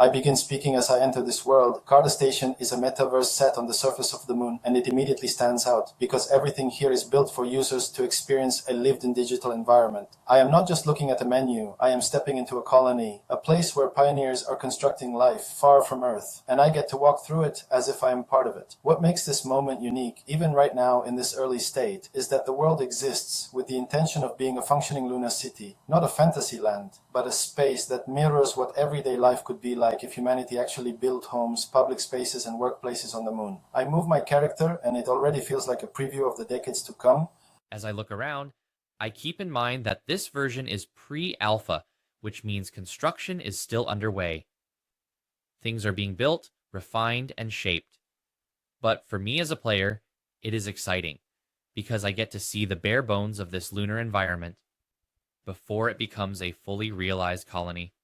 I begin speaking as I enter this world. Carter Station is a metaverse set on the surface of the moon, and it immediately stands out because everything here is built for users to experience a lived-in digital environment. I am not just looking at a menu, I am stepping into a colony, a place where pioneers are constructing life far from Earth, and I get to walk through it as if I am part of it. What makes this moment unique, even right now in this early state, is that the world exists with the intention of being a functioning lunar city, not a fantasy land, but a space that mirrors what everyday life could be like if humanity actually built homes, public spaces, and workplaces on the moon. I move my character, and it already feels like a preview of the decades to come. As I look around, I keep in mind that this version is pre-alpha, which means construction is still underway. Things are being built, refined, and shaped. But for me as a player, it is exciting, because I get to see the bare bones of this lunar environment before it becomes a fully realized colony.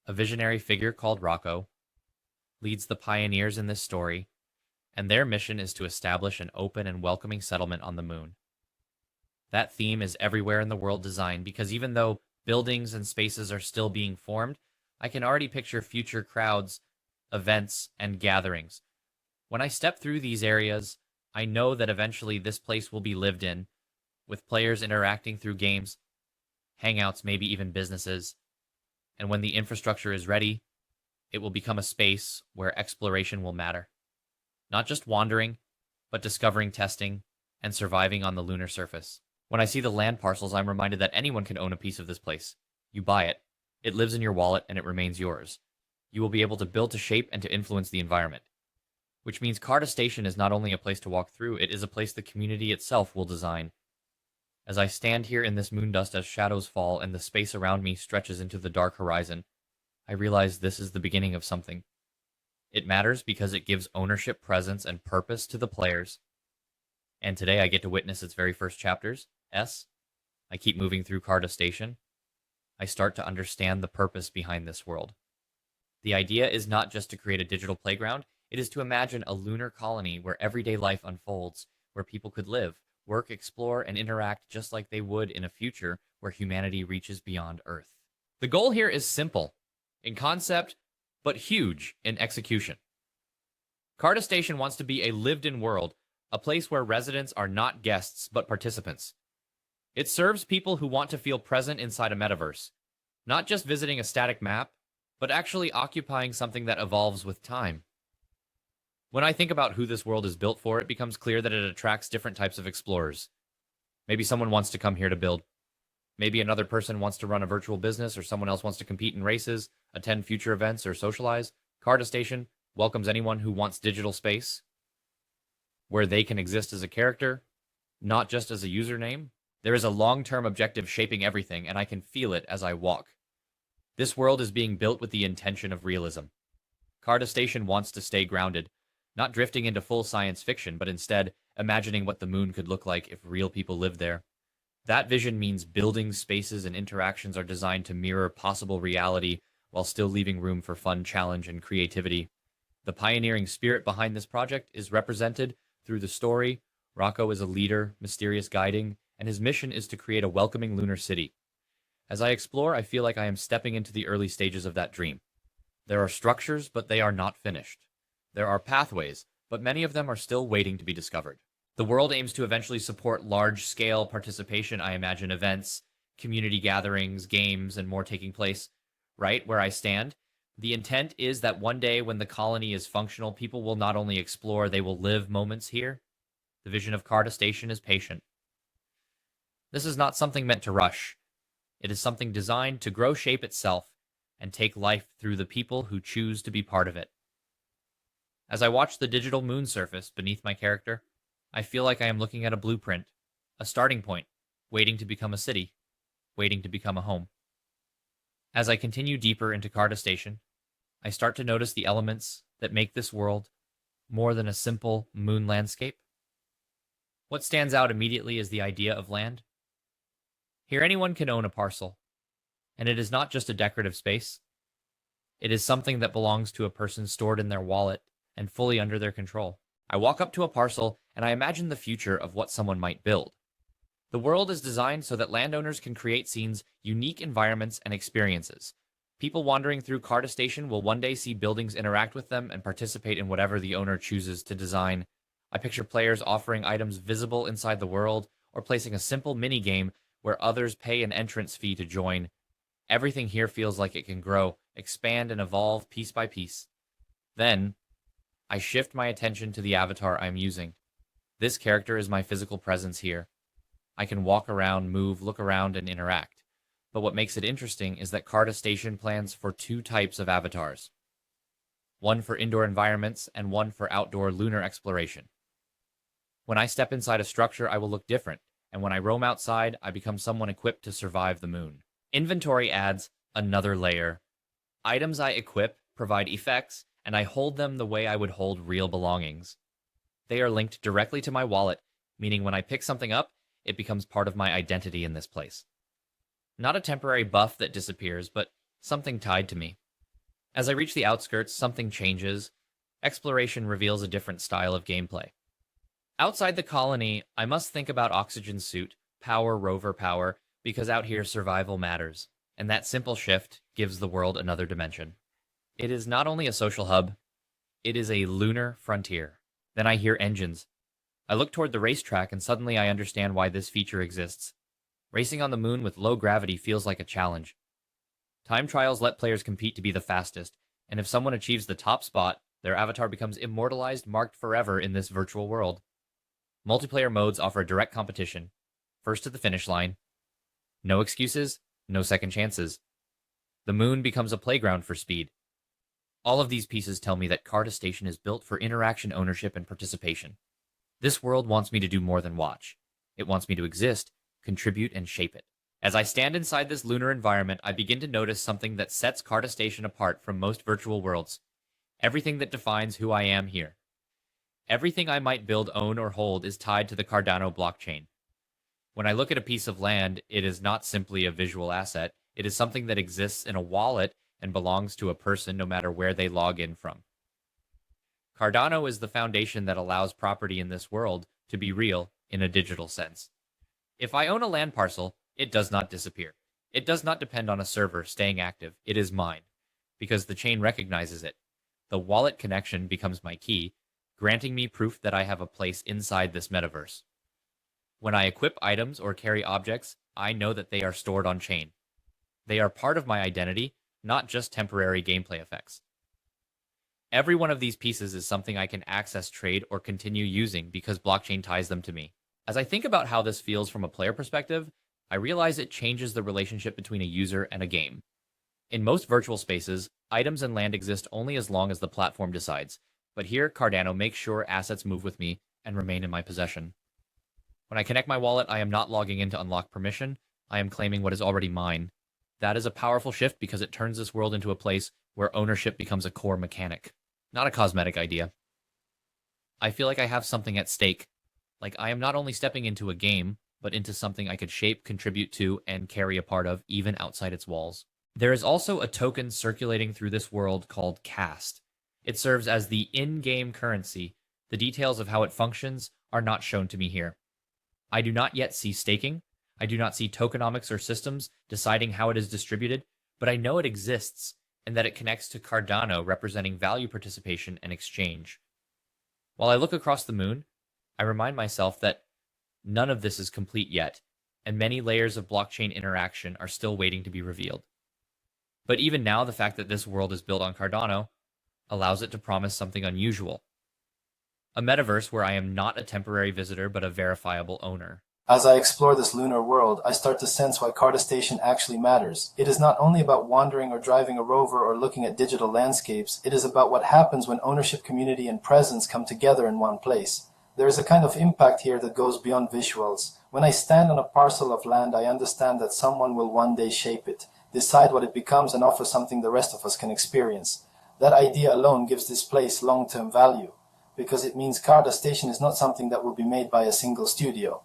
A visionary figure called Rocco leads the pioneers in this story, and their mission is to establish an open and welcoming settlement on the moon. That theme is everywhere in the world design, because even though buildings and spaces are still being formed, I can already picture future crowds, events, and gatherings. When I step through these areas, I know that eventually this place will be lived in, with players interacting through games, hangouts, maybe even businesses. And when the infrastructure is ready, it will become a space where exploration will matter. Not just wandering, but discovering, testing, and surviving on the lunar surface. When I see the land parcels, I'm reminded that anyone can own a piece of this place. You buy it, it lives in your wallet, and it remains yours. You will be able to build to shape and to influence the environment. Which means Carta Station is not only a place to walk through, it is a place the community itself will design. As I stand here in this moondust as shadows fall and the space around me stretches into the dark horizon, I realize this is the beginning of something. It matters because it gives ownership, presence, and purpose to the players. And today I get to witness its very first chapters. I keep moving through Carta Station. I start to understand the purpose behind this world. The idea is not just to create a digital playground, it is to imagine a lunar colony where everyday life unfolds, where people could live, work, explore, and interact just like they would in a future where humanity reaches beyond Earth. The goal here is simple in concept, but huge in execution. Carta Station wants to be a lived-in world, a place where residents are not guests, but participants. It serves people who want to feel present inside a metaverse, not just visiting a static map, but actually occupying something that evolves with time. When I think about who this world is built for, it becomes clear that it attracts different types of explorers. Maybe someone wants to come here to build. Maybe another person wants to run a virtual business, or someone else wants to compete in races, attend future events, or socialize. Carta Station welcomes anyone who wants digital space, where they can exist as a character, not just as a username. There is a long-term objective shaping everything, and I can feel it as I walk. This world is being built with the intention of realism. Carta Station wants to stay grounded, not drifting into full science fiction, but instead imagining what the moon could look like if real people lived there. That vision means buildings, spaces, and interactions are designed to mirror possible reality while still leaving room for fun, challenge, and creativity. The pioneering spirit behind this project is represented through the story. Rocco is a leader, mysterious guiding, and his mission is to create a welcoming lunar city. As I explore, I feel like I am stepping into the early stages of that dream. There are structures, but they are not finished. There are pathways, but many of them are still waiting to be discovered. The world aims to eventually support large-scale participation. I imagine events, community gatherings, games, and more taking place right where I stand. The intent is that one day when the colony is functional, people will not only explore, they will live moments here. The vision of Carta Station is patient. This is not something meant to rush. It is something designed to grow, shape itself, and take life through the people who choose to be part of it. As I watch the digital moon surface beneath my character, I feel like I am looking at a blueprint, a starting point, waiting to become a city, waiting to become a home. As I continue deeper into Carta Station, I start to notice the elements that make this world more than a simple moon landscape. What stands out immediately is the idea of land. Here anyone can own a parcel, and it is not just a decorative space. It is something that belongs to a person stored in their wallet and fully under their control. I walk up to a parcel and I imagine the future of what someone might build. The world is designed so that landowners can create scenes, unique environments, and experiences. People wandering through Carta Station will one day see buildings interact with them and participate in whatever the owner chooses to design. I picture players offering items visible inside the world or placing a simple mini-game where others pay an entrance fee to join. Everything here feels like it can grow, expand, and evolve piece by piece. Then, I shift my attention to the avatar I'm using. This character is my physical presence here. I can walk around, move, look around, and interact. But what makes it interesting is that Carta Station plans for two types of avatars. One for indoor environments and one for outdoor lunar exploration. When I step inside a structure, I will look different, and when I roam outside, I become someone equipped to survive the moon. Inventory adds another layer. Items I equip provide effects, and I hold them the way I would hold real belongings. They are linked directly to my wallet, meaning when I pick something up, it becomes part of my identity in this place. Not a temporary buff that disappears, but something tied to me. As I reach the outskirts, something changes. Exploration reveals a different style of gameplay. Outside the colony, I must think about oxygen suit, power rover power, because out here survival matters, and that simple shift gives the world another dimension. It is not only a social hub, it is a lunar frontier. Then I hear engines. I look toward the race track and suddenly I understand why this feature exists. Racing on the moon with low gravity feels like a challenge. Time trials let players compete to be the fastest, and if someone achieves the top spot, their avatar becomes immortalized, marked forever in this virtual world. Multiplayer modes offer a direct competition. First to the finish line. No excuses, no second chances. The moon becomes a playground for speed. All of these pieces tell me that Carta Station is built for interaction, ownership, and participation. This world wants me to do more than watch. It wants me to exist, contribute, and shape it. As I stand inside this lunar environment, I begin to notice something that sets Carta Station apart from most virtual worlds. Everything that defines who I am here. Everything I might build, own, or hold is tied to the Cardano blockchain. When I look at a piece of land, it is not simply a visual asset. It is something that exists in a wallet and belongs to a person no matter where they log in from. Cardano is the foundation that allows property in this world to be real in a digital sense. If I own a land parcel, it does not disappear. It does not depend on a server staying active. It is mine, because the chain recognizes it. The wallet connection becomes my key, granting me proof that I have a place inside this metaverse. When I equip items or carry objects, I know that they are stored on chain. They are part of my identity, not just temporary gameplay effects. Every one of these pieces is something I can access, trade, or continue using because blockchain ties them to me. As I think about how this feels from a player perspective, I realize it changes the relationship between a user and a game. In most virtual spaces, items and land exist only as long as the platform decides, but here Cardano makes sure assets move with me and remain in my possession. When I connect my wallet, I am not logging in to unlock permission, I am claiming what is already mine. That is a powerful shift because it turns this world into a place where ownership becomes a core mechanic, not a cosmetic idea. I feel like I have something at stake, like I am not only stepping into a game, but into something I could shape, contribute to, and carry a part of, even outside its walls. There is also a token circulating through this world called Cast. It serves as the in-game currency. The details of how it functions are not shown to me here. I do not yet see staking. I do not see tokenomics or systems deciding how it is distributed, but I know it exists and that it connects to Cardano, representing value participation and exchange. While I look across the moon, I remind myself that none of this is complete yet, and many layers of blockchain interaction are still waiting to be revealed. But even now, the fact that this world is built on Cardano allows it to promise something unusual. A metaverse where I am not a temporary visitor but a verifiable owner. As I explore this lunar world, I start to sense why Carta Station actually matters. It is not only about wandering or driving a rover or looking at digital landscapes, it is about what happens when ownership, community, and presence come together in one place. There is a kind of impact here that goes beyond visuals. When I stand on a parcel of land, I understand that someone will one day shape it, decide what it becomes, and offer something the rest of us can experience. That idea alone gives this place long-term value, because it means Carta Station is not something that will be made by a single studio,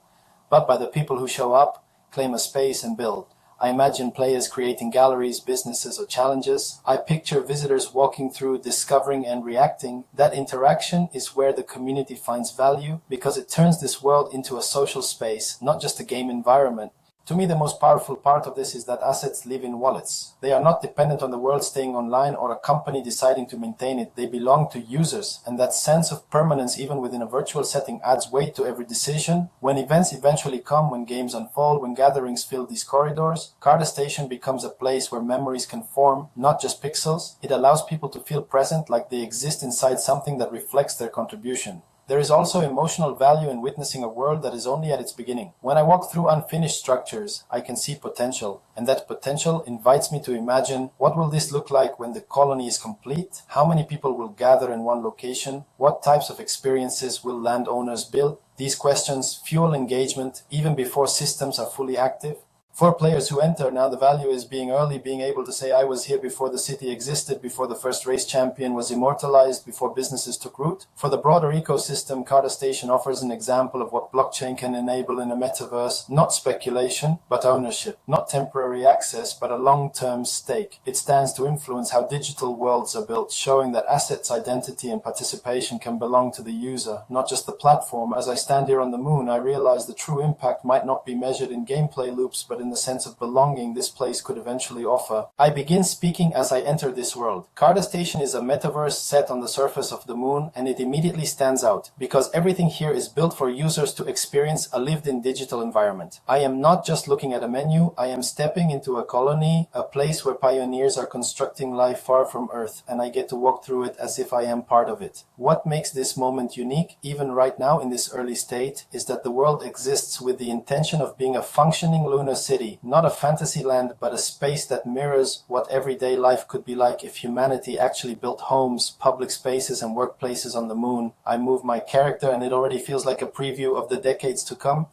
but by the people who show up, claim a space, and build. I imagine players creating galleries, businesses, or challenges. I picture visitors walking through, discovering, and reacting. That interaction is where the community finds value, because it turns this world into a social space, not just a game environment. To me, the most powerful part of this is that assets live in wallets. They are not dependent on the world staying online or a company deciding to maintain it. They belong to users, and that sense of permanence, even within a virtual setting, adds weight to every decision. When events eventually come, when games unfold, when gatherings fill these corridors, Carta Station becomes a place where memories can form, not just pixels. It allows people to feel present, like they exist inside something that reflects their contribution. There is also emotional value in witnessing a world that is only at its beginning. When I walk through unfinished structures, I can see potential, and that potential invites me to imagine, what will this look like when the colony is complete? How many people will gather in one location? What types of experiences will landowners build? These questions fuel engagement even before systems are fully active. For players who enter, now the value is being early, being able to say, I was here before the city existed, before the first race champion was immortalized, before businesses took root. For the broader ecosystem, Carta Station offers an example of what blockchain can enable in a metaverse: not speculation, but ownership; not temporary access, but a long-term stake. It stands to influence how digital worlds are built, showing that assets, identity, and participation can belong to the user, not just the platform. As I stand here on the moon, I realize the true impact might not be measured in gameplay loops, but in the sense of belonging this place could eventually offer. I begin speaking as I enter this world. Carta Station is a metaverse set on the surface of the moon, and it immediately stands out, because everything here is built for users to experience a lived-in digital environment. I am not just looking at a menu, I am stepping into a colony, a place where pioneers are constructing life far from Earth, and I get to walk through it as if I am part of it. What makes this moment unique, even right now in this early state, is that the world exists with the intention of being a functioning lunar city. Not a fantasy land, but a space that mirrors what everyday life could be like if humanity actually built homes, public spaces, and workplaces on the moon. I move my character, and it already feels like a preview of the decades to come.